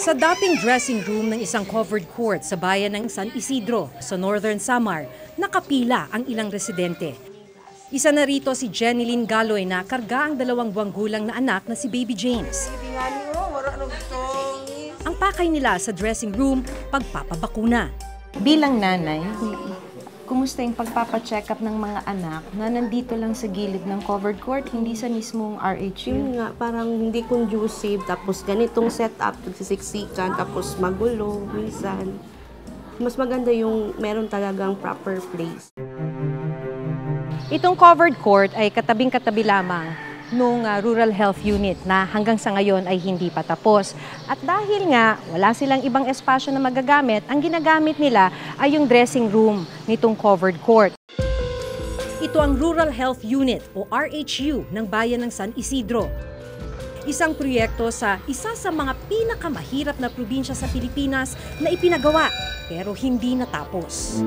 Sa dating dressing room ng isang covered court sa bayan ng San Isidro sa Northern Samar, nakapila ang ilang residente. Isa na rito si Jeneline Galoy na karga ang 2 buwang gulang na anak na si Baby James. Ang pakay nila sa dressing room, pagpapabakuna. Bilang nanay, kumusta yung pagpapacheck up ng mga anak na nandito lang sa gilid ng covered court, hindi sa mismong RHU? Yun nga, parang hindi conducive, tapos ganitong setup, nagsisiksikan, tapos magulo, minsan. Mas maganda yung meron talagang proper place. Itong covered court ay katabing-katabi lamang nung Rural Health Unit na hanggang sa ngayon ay hindi pa tapos. At dahil nga wala silang ibang espasyo na magagamit, ang ginagamit nila ay yung dressing room nitong covered court. Ito ang Rural Health Unit o RHU ng bayan ng San Isidro. Isang proyekto sa isa sa mga pinakamahirap na probinsya sa Pilipinas na ipinagawa pero hindi natapos.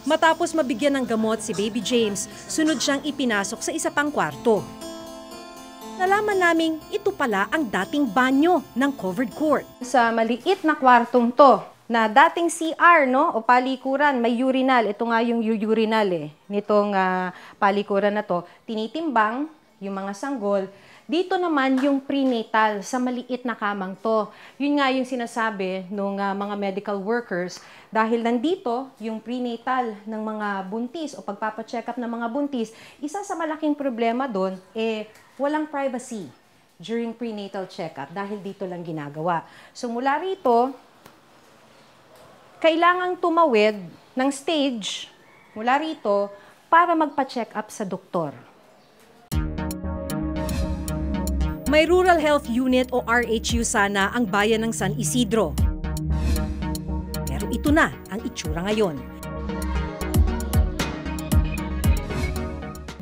Matapos mabigyan ng gamot si Baby James, sunod siyang ipinasok sa isa pang kwarto. Nalaman naming ito pala ang dating banyo ng covered court. Sa maliit na kwartong to, na dating CR, no, o palikuran, may urinal. Ito nga yung urinal nitong palikuran na to. Tinitimbang yung mga sanggol. Dito naman yung prenatal sa maliit na kamang to. Yun nga yung sinasabi ng mga medical workers dahil nandito yung prenatal ng mga buntis o pagpapacheck up ng mga buntis, isa sa malaking problema doon walang privacy during prenatal check-up dahil dito lang ginagawa. So mula rito, kailangang tumawid ng stage mula rito para magpa-check up sa doktor. May Rural Health Unit o RHU sana ang bayan ng San Isidro. Pero ito na ang itsura ngayon.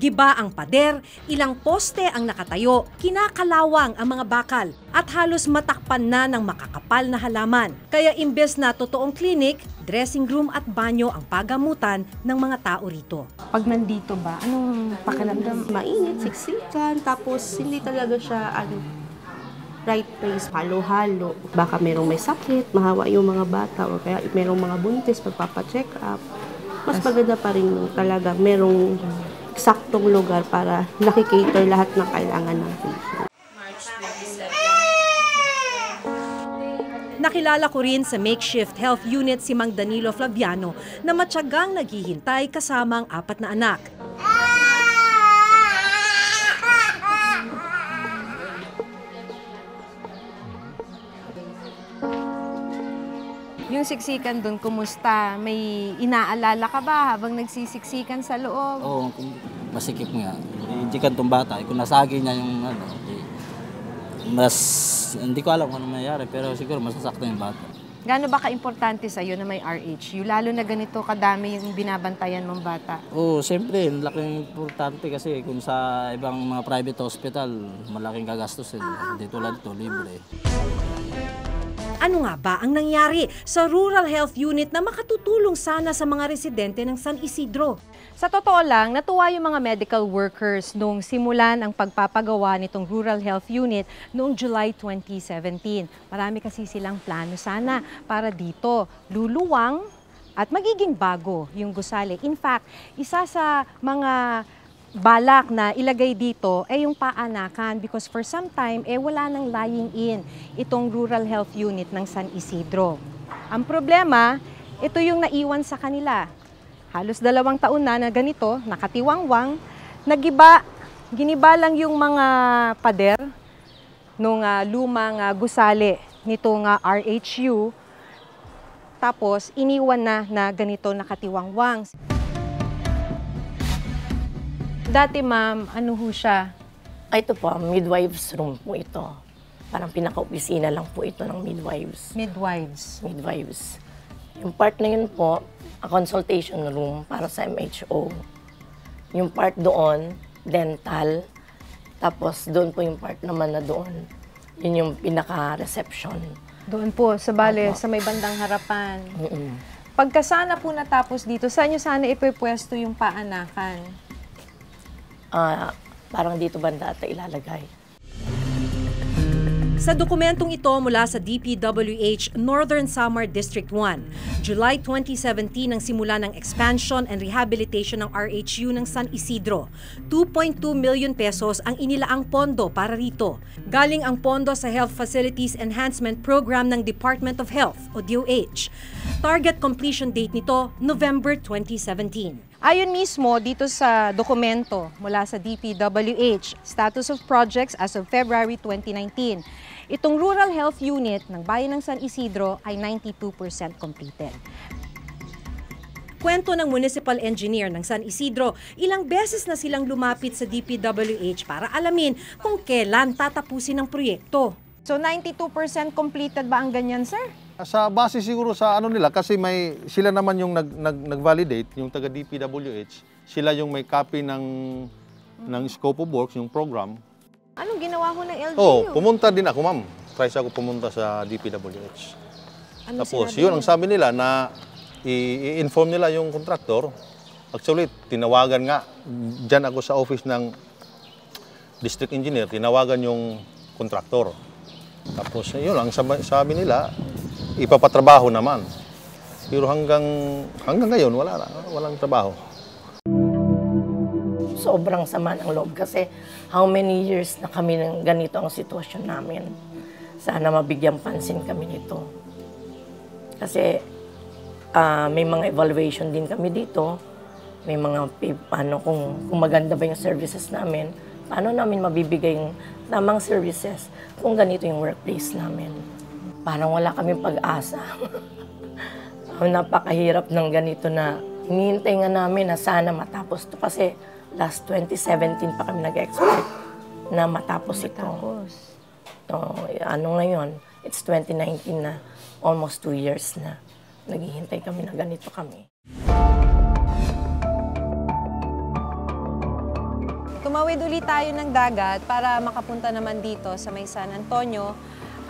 Giba ang pader, ilang poste ang nakatayo, kinakalawang ang mga bakal at halos matakpan na ng makakapal na halaman. Kaya imbes na totoong clinic, dressing room at banyo ang pagamutan ng mga tao rito. Pag nandito ba, anong pakiramdam? Mainit, siksikan, tapos hindi talaga siya right place, halo-halo. Baka merong may sakit, mahawa yung mga bata, o kaya merong mga buntis, pagpapacheck up. Mas maganda pa rin talaga merong eksaktong lugar para nakikater lahat ng kailangan ng patient. Nakilala ko rin sa makeshift health unit si Mang Danilo Flaviano na matyagang naghihintay kasama ang 4 na anak. Yung siksikan doon, kumusta? May inaalala ka ba habang nagsisiksikan sa loob? Oo, masikip nga. Hindi ka itong bata. Kung nasagi niya yung hindi ko alam kung ano mayayari, pero siguro masasaktan yung bata. Gaano ba ka-importante sa'yo na may RHU? Lalo na ganito kadami yung binabantayan mong bata. Oo, siyempre, laking importante kasi kung sa ibang mga private hospital, malaking gagastusin. Dito lang ito, libre. Ano nga ba ang nangyari sa Rural Health Unit na makatutulong sana sa mga residente ng San Isidro? Sa totoo lang, natuwa yung mga medical workers nung simulan ang pagpapagawa nitong Rural Health Unit noong July 2017. Marami kasi silang plano sana para dito luluwang at magiging bago yung gusali. In fact, isa sa mga balak na ilagay dito ay yung paanakan because for some time wala nang lying in itong Rural Health Unit ng San Isidro. Ang problema, ito yung naiwan sa kanila. Halos 2 taon na ganito, nakatiwangwang, giniba lang yung mga pader nung lumang gusali nitong RHU, tapos iniwan na ganito nakatiwangwang. Dati ma'am, ano ho siya? Ito po, midwives room po ito. Parang pinaka-opisina lang po ito ng midwives. Midwives. Midwives. Yung part na yun po, a consultation room para sa MHO. Yung part doon, dental. Tapos doon po yung part naman na doon. Yun yung pinaka-reception. Doon po, sa bale, Opo. sa may bandang harapan. Mm-mm. Pagka sana po natapos dito, saan nyo sana ipupwesto yung paanakan? Parang dito banda ata ilalagay. Sa dokumentong ito mula sa DPWH Northern Samar District 1, July 2017 ang simula ng expansion and rehabilitation ng RHU ng San Isidro. 2.2 million pesos ang inilaang pondo para rito. Galing ang pondo sa Health Facilities Enhancement Program ng Department of Health o DOH. Target completion date nito, November 2017. Ayon mismo dito sa dokumento mula sa DPWH, Status of Projects as of February 2019, itong Rural Health Unit ng Bayan ng San Isidro ay 92% completed. Kwento ng municipal engineer ng San Isidro, ilang beses na silang lumapit sa DPWH para alamin kung kailan tatapusin ang proyekto. So 92% completed ba ang ganyan, sir? Sa base siguro sa ano nila kasi sila naman yung nag-validate, yung taga DPWH, sila yung may copy ng scope of works, yung program. Anong ginawa ho ng LGU? Oh, pumunta din ako, ma'am. Try ako pumunta sa DPWH. Ano Tapos sinabi yun niyo? ang sabi nila na i-inform nila yung contractor. Actually, tinawagan nga diyan ako sa office ng district engineer, tinawagan yung contractor. Tapos yun lang sabi nila, ipapatrabaho naman. Pero hanggang ngayon, walang trabaho. Sobrang sama ng loob kasi how many years na kami ng ganito ang sitwasyon namin. Sana mabigyan pansin kami nito. Kasi may mga evaluation din kami dito. May mga kung maganda ba yung services namin, paano namin mabibigay yung tamang services kung ganito yung workplace namin. Parang wala kaming pag-asa. Napakahirap ng ganito na hinihintay nga namin na sana matapos to kasi last 2017 pa kami nag-expect na matapos ito. Ngayon, it's 2019 na, almost 2 years na. Naghihintay kami na ganito kami. Tumawid ulit tayo ng dagat para makapunta naman dito sa may San Antonio.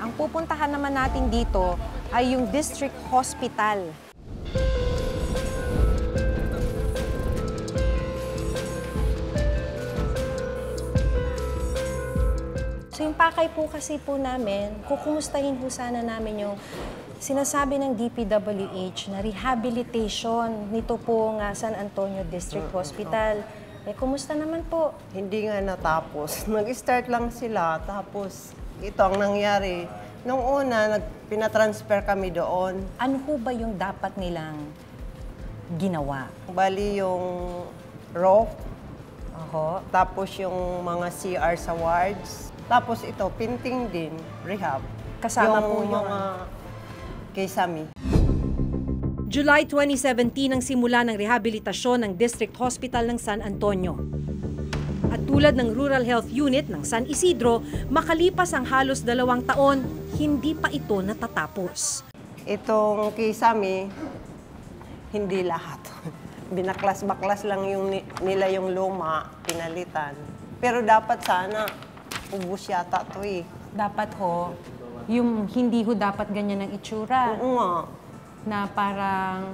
Ang pupuntahan naman natin dito ay yung District Hospital. So yung pakay po kasi po namin, kukumustahin po sana namin yung sinasabi ng DPWH na rehabilitation nito pong San Antonio District Hospital. Kumusta naman po? Hindi nga natapos. Nag-start lang sila, tapos ito ang nangyari. Nung una, pinatransfer kami doon. Ano ho ba yung dapat nilang ginawa? Bali yung roof, Oho. tapos yung mga CR sa wards. Tapos ito, painting din, rehab. Kasama po yung mga kisame. July 2017 ang simula ng rehabilitasyon ng District Hospital ng San Antonio. At tulad ng Rural Health Unit ng San Isidro, makalipas ang halos 2 taon, hindi pa ito natatapos. Itong kisame, hindi lahat. Binaklas-baklas lang nila yung luma, pinalitan. Pero dapat sana, ubus yata ito eh. Dapat ho, yung hindi ho dapat ganyan ang itsura. Oo nga. Na parang...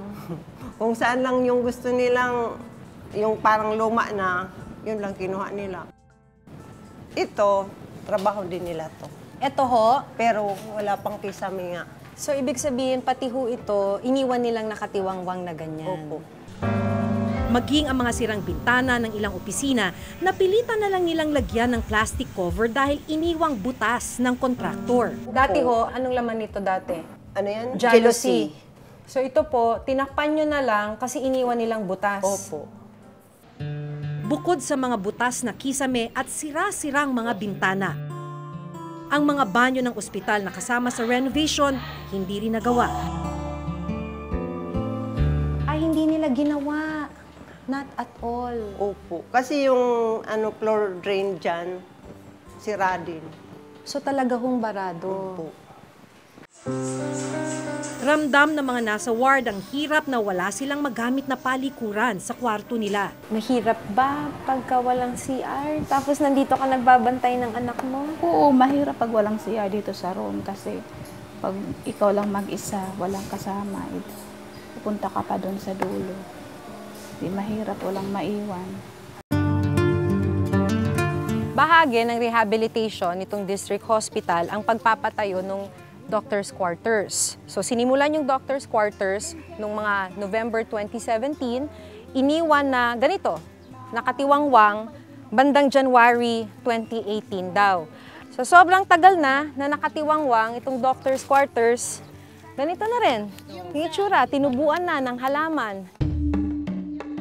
Kung saan lang yung gusto nilang, yung parang luma na, yun lang kinuha nila. Ito, trabaho din nila to. Eto ho, Pero wala pang kisame nga. so ibig sabihin pati ho ito, iniwan nilang nakatiwangwang na ganyan. Opo. Maging ang mga sirang bintana ng ilang opisina, napilitan na lang nilang lagyan ng plastic cover dahil iniwang butas ng kontraktor. Dati ho, anong laman nito dati? Ano yan? Jealousy. So ito po, tinakpan nyo na lang kasi iniwan nilang butas. Opo. Bukod sa mga butas na kisame at sira-sirang mga bintana, ang mga banyo ng ospital na kasama sa renovation, hindi rin nagawa. Ay, hindi nila ginawa. Not at all. Opo. Kasi yung floor drain dyan, sira din. So talaga hong barado. Opo. Ramdam ng mga nasa ward ang hirap na wala silang magamit na palikuran sa kwarto nila. Mahirap ba pagka walang CR? Tapos nandito ka nagbabantay ng anak mo? Oo, mahirap pag walang CR dito sa room kasi pag ikaw lang mag-isa, walang kasama, pupunta ka pa doon sa dulo. Di mahirap, walang maiwan. Bahagi ng rehabilitation nitong district hospital ang pagpapatayo ng doctor's quarters. So sinimulan yung doctor's quarters noong mga November 2017, iniwan na ganito, nakatiwangwang bandang January 2018 daw. So sobrang tagal na nakatiwangwang itong doctor's quarters, ganito na rin. Yung itsura, tinubuan na ng halaman.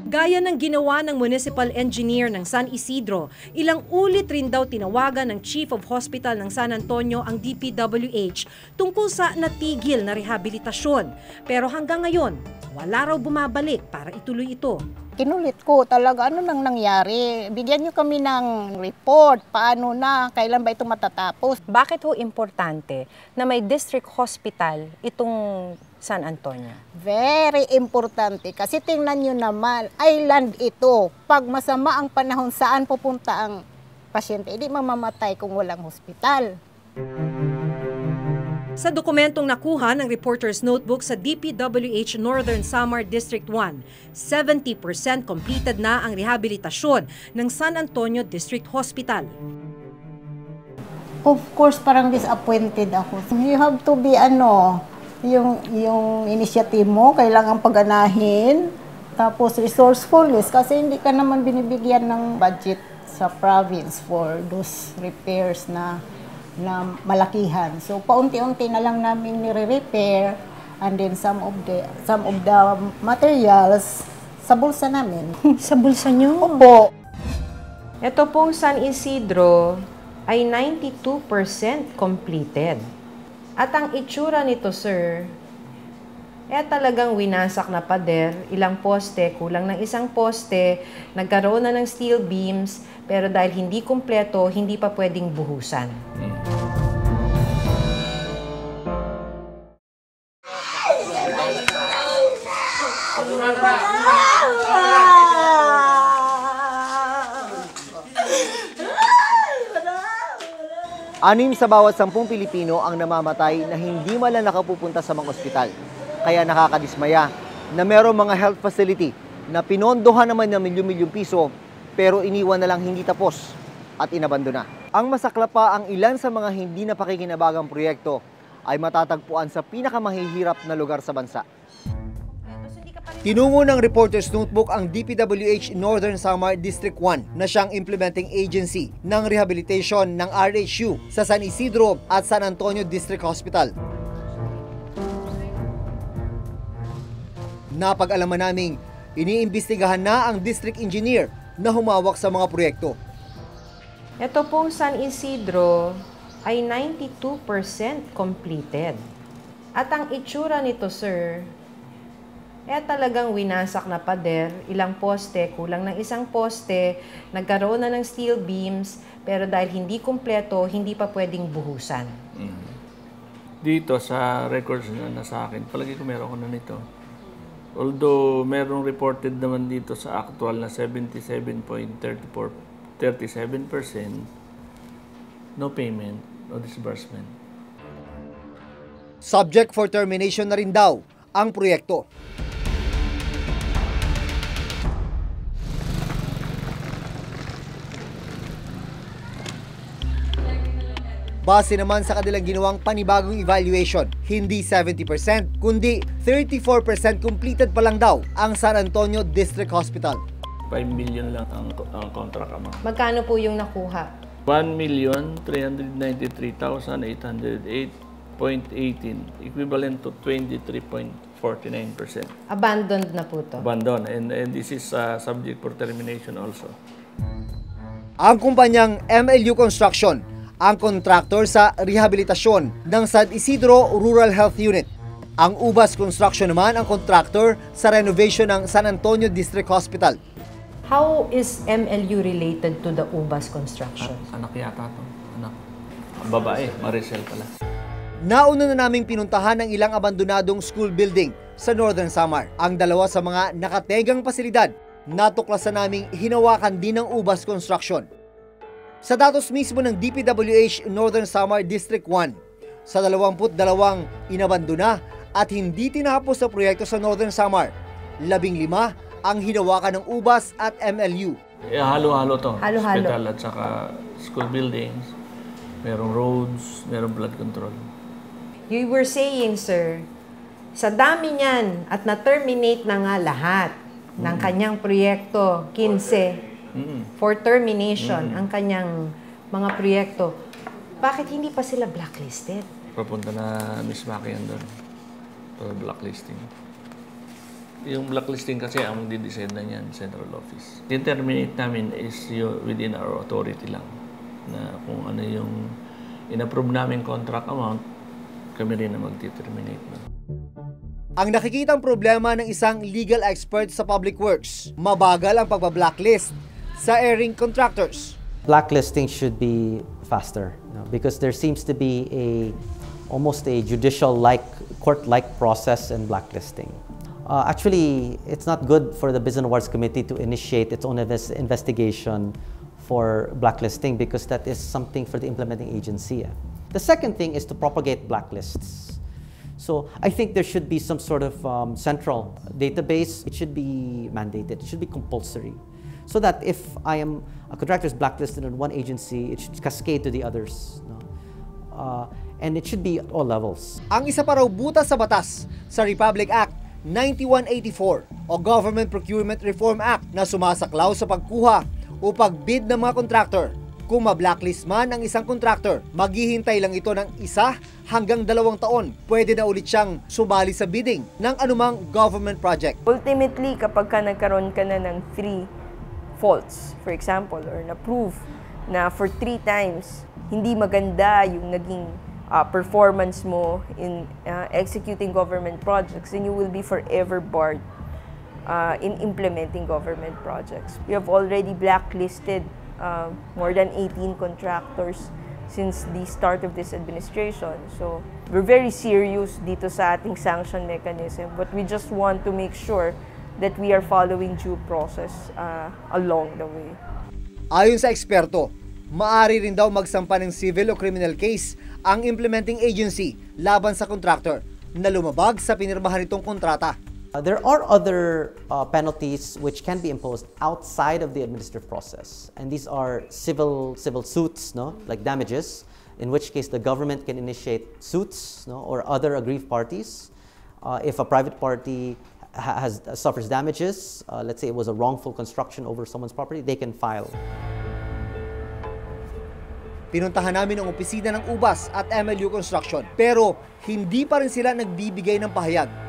Gaya ng ginawa ng municipal engineer ng San Isidro, ilang ulit rin daw tinawagan ng Chief of Hospital ng San Antonio ang DPWH tungkol sa natigil na rehabilitasyon. Pero hanggang ngayon, wala raw bumabalik para ituloy ito. Kinulit ko talaga, ano nang nangyari? Bigyan niyo kami ng report, paano na, kailan ba ito matatapos? Bakit ho importante na may district hospital itong San Antonio? Very importante kasi tingnan nyo naman, island ito. Pag masama ang panahon, saan pupunta ang pasyente? Hindi mamamatay kung walang hospital. Sa dokumentong nakuha ng reporter's notebook sa DPWH Northern Samar District 1, 70% completed na ang rehabilitasyon ng San Antonio District Hospital. Of course, parang disappointed ako. You have to be yung initiative mo, kailangan paganahin. Tapos resourcefulness kasi hindi ka naman binibigyan ng budget sa province for those repairs na malakihan. So paunti-unti na lang namin nire-repair and then some of the materials sa bulsa namin. Sa bulsa nyo? Opo. Ito pong San Isidro ay 92% completed. At ang itsura nito, sir, talagang winasak na pader, ilang poste, kulang ng isang poste, nagkaroon na ng steel beams, pero dahil hindi kumpleto, hindi pa pwedeng buhusan. Anim sa bawat 10 Pilipino ang namamatay na hindi man lang nakapupunta sa mga ospital. Kaya nakakadismaya na merong mga health facility na pinondohan naman ng milyon-milyong piso pero iniwan na lang hindi tapos at inabandona. Ang masakla pa, ang ilan sa mga hindi napakikinabagang proyekto ay matatagpuan sa pinakamahihirap na lugar sa bansa. Tinungo ng reporter's notebook ang DPWH Northern Samar District 1 na siyang implementing agency ng rehabilitation ng RHU sa San Isidro at San Antonio District Hospital. Napag-alaman naming iniimbestigahan na ang district engineer na humawak sa mga proyekto. Ito pong San Isidro ay 92% completed. At ang itsura nito, sir, talagang winasak na pader, ilang poste, kulang ng isang poste, nagkaroon na ng steel beams, pero dahil hindi kumpleto, hindi pa pwedeng buhusan. Dito sa records na sa akin, palagi ko meron ko na nito. Although merong reported naman dito sa actual na 77.37%, no payment, no disbursement. Subject for termination na rin daw ang proyekto. Base naman sa kanilang ginawang panibagong evaluation, hindi 70% kundi 34% completed pa lang daw ang San Antonio District Hospital. 5 million lang ang contract amount. Magkano po yung nakuha? 1,393,808.18, equivalent to 23.49%. Abandoned na po to. Abandoned, and this is subject for termination also. Ang kumpanyang MLU Construction ang kontraktor sa rehabilitasyon ng San Isidro Rural Health Unit. Ang Ubas Construction naman ang kontraktor sa renovation ng San Antonio District Hospital. How is MLU related to the Ubas Construction? Anak yata to. Anak. Babae, Maricel pala. Nauna na naming pinuntahan ang ilang abandonadong school building sa Northern Samar. Ang dalawa sa mga nakategang pasilidad, natuklasan naming hinawakan din ng Ubas Construction. Sa datos mismo ng DPWH Northern Samar District 1, sa 22 inabandona at hindi tinapos sa proyekto sa Northern Samar, 15 ang hinawakan ng Ubas at MLU. Halo-halo to. Halo-halo. Hospital at saka school buildings. Merong roads, merong flood control. You were saying, sir, sa dami niyan at na-terminate na nga lahat ng kanyang proyekto, 15, for termination ang kanyang mga proyekto. Bakit hindi pa sila blacklisted? Papunta na Miss Maki yan doon. For blacklisting. Yung blacklisting kasi ang di-decide na yan, Central Office. Yung terminate namin is within our authority lang. Na kung ano yung in-approve namin contract amount, kami rin na mag-terminate na. Ang nakikitang problema ng isang legal expert sa public works, mabagal ang pagbablacklist sa airing contractors. Blacklisting should be faster, because there seems to be almost a judicial-like, court-like process in blacklisting. Actually, it's not good for the Business Awards Committee to initiate its own investigation for blacklisting because that is something for the implementing agency. The second thing is to propagate blacklists. So I think there should be some sort of central database. It should be mandated. It should be compulsory. So that if a contractor is blacklisted in one agency, it should cascade to the others. And it should be at all levels. Ang isa pa raw butas sa batas sa Republic Act 9184 o Government Procurement Reform Act na sumasaklaw sa pagkuha o pagbid ng mga contractor. Kung ma-blacklist man ang isang contractor, maghihintay lang ito ng 1 hanggang 2 taon. Pwede na ulit siyang sumali sa bidding ng anumang government project. Ultimately, kapag nagkaroon ka na ng 3 faults, for example, or na-prove na for 3 times, hindi maganda yung naging performance mo in executing government projects, then you will be forever barred in implementing government projects. We have already blacklisted more than 18 contractors since the start of this administration. So we're very serious dito sa ating sanction mechanism, but we just want to make sure that we are following due process along the way. Ayon sa eksperto, maari rin daw magsampa ng civil o criminal case ang implementing agency laban sa contractor na lumabag sa pinirmahan nitong kontrata. There are other penalties which can be imposed outside of the administrative process, and these are civil suits, like damages, in which case the government can initiate suits, or other aggrieved parties. If a private party suffers damages, let's say it was a wrongful construction over someone's property, they can file. Pinuntahan namin ang opisina ng Ubas at MLU Construction, pero hindi pa rin sila nagbibigay ng pahayag.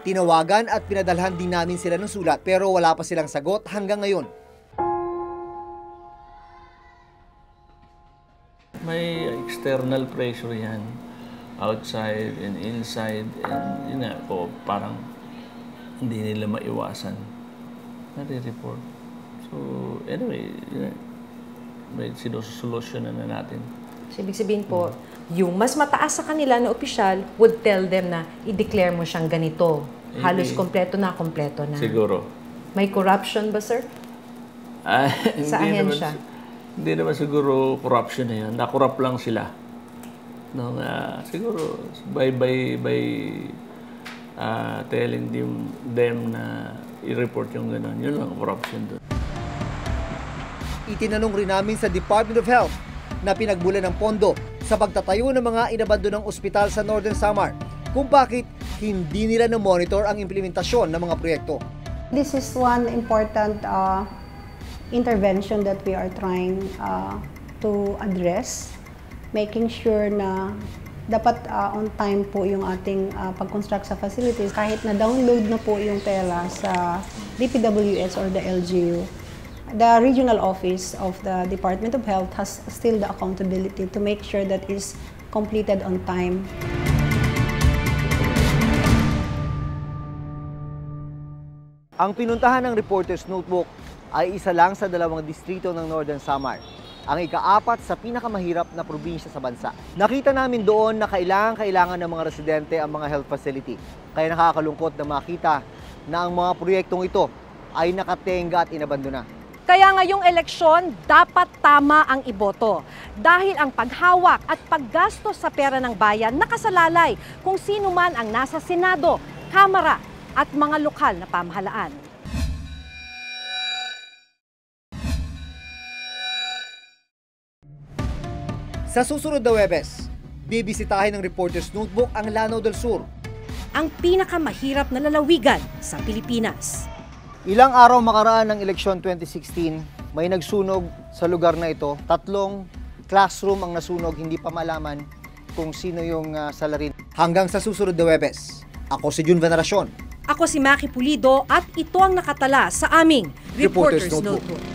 Tinawagan at pinadalhan din namin sila ng sulat, pero wala pa silang sagot hanggang ngayon. May external pressure yan, outside and inside, and yun nga po, parang hindi nila maiwasan. Nare-report. So, anyway, yun, may sinusolusyonan na natin. So, ibig sabihin po, yung mas mataas sa kanila na opisyal would tell them na i-declare mo siyang ganito. Halos kompleto na. Siguro. May corruption ba, sir? Sa ahensya? Hindi naman siguro corruption na yun. Na-corrupt lang sila. Siguro by telling them na i-report yung gano'n. Yun lang corruption doon. Itinanong rin namin sa Department of Health na pinagbulan ng pondo sa pagtatayo ng mga inabandonang ospital sa Northern Samar kung bakit hindi nila na-monitor ang implementasyon ng mga proyekto. This is one important intervention that we are trying to address, making sure na dapat on time po yung ating pag-construct sa facilities. Kahit na-download na po yung pera sa DPWH or the LGU, the regional office of the Department of Health has still the accountability to make sure that it is completed on time. Ang pinuntahan ng Reporter's Notebook ay isa lang sa 2 distrito ng Northern Samar. ang ika-4 sa pinakamahirap na probinsya sa bansa. Nakita namin doon na kailangan ng mga residente ang mga health facility. Kaya nakakalungkot na makita na ang mga proyektong ito ay nakatenga at inabandona. Kaya ngayong eleksyon, dapat tama ang iboto. Dahil ang paghawak at paggastos sa pera ng bayan nakasalalay kung sino man ang nasa Senado, Kamara at mga lokal na pamahalaan. Sa susunod na Huwebes, bibisitahin ng Reporter's Notebook ang Lanao del Sur. Ang pinakamahirap na lalawigan sa Pilipinas. Ilang araw makaraan ng eleksyon 2016, may nagsunog sa lugar na ito. 3 classroom ang nasunog, hindi pa malaman kung sino yung salarin. Hanggang sa susunod na Huwebes, ako si Jun Veneracion. Ako si Maki Pulido at ito ang nakatala sa aming Reporter's Notebook.